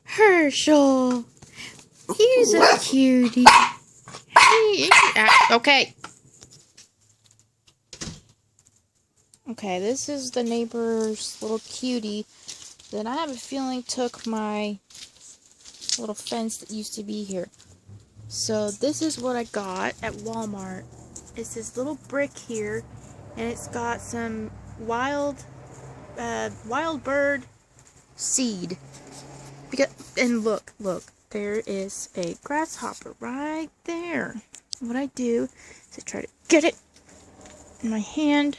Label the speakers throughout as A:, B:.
A: Herschel. He's a cutie. Okay. Okay, this is the neighbor's little cutie that I have a feeling took my little fence that used to be here. So this is what I got at Walmart. It's this little brick here, and it's got some wild bird seed. And look, there is a grasshopper right there. What I do is I try to get it in my hand.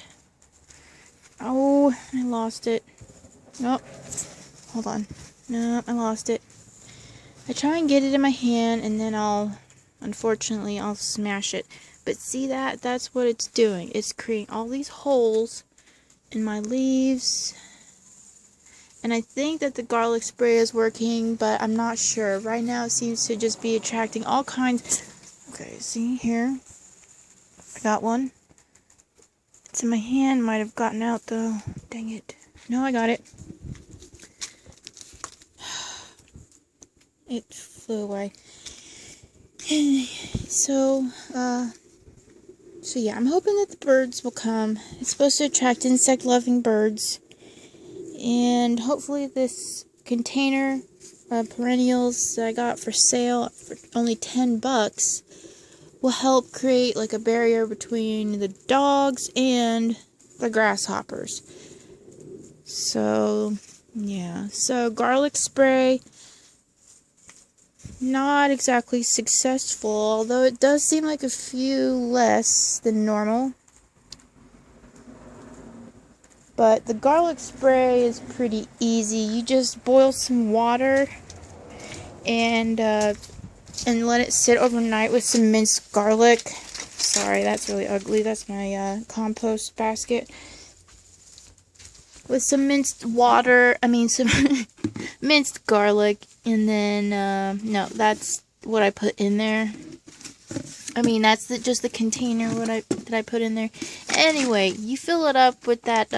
A: Oh, I lost it. Nope. Hold on. No, I lost it. I try and get it in my hand, and then unfortunately, I'll smash it. But see that? That's what it's doing. It's creating all these holes in my leaves. And I think that the garlic spray is working, but I'm not sure. Right now, it seems to just be attracting all kinds. Okay, see here? I got one. It's in my hand. Might have gotten out, though. Dang it. No, I got it. It flew away. So yeah, I'm hoping that the birds will come. It's supposed to attract insect-loving birds. And hopefully this container of perennials that I got for sale for only $10 will help create like a barrier between the dogs and the grasshoppers. So, yeah. So, garlic spray, not exactly successful, although it does seem like a few less than normal. But the garlic spray is pretty easy. You just boil some water and let it sit overnight with some minced garlic. Sorry, that's really ugly. That's my compost basket. With some minced some minced garlic, and then no, that's what I put in there. That's just the container that I put in there. Anyway, you fill it up with that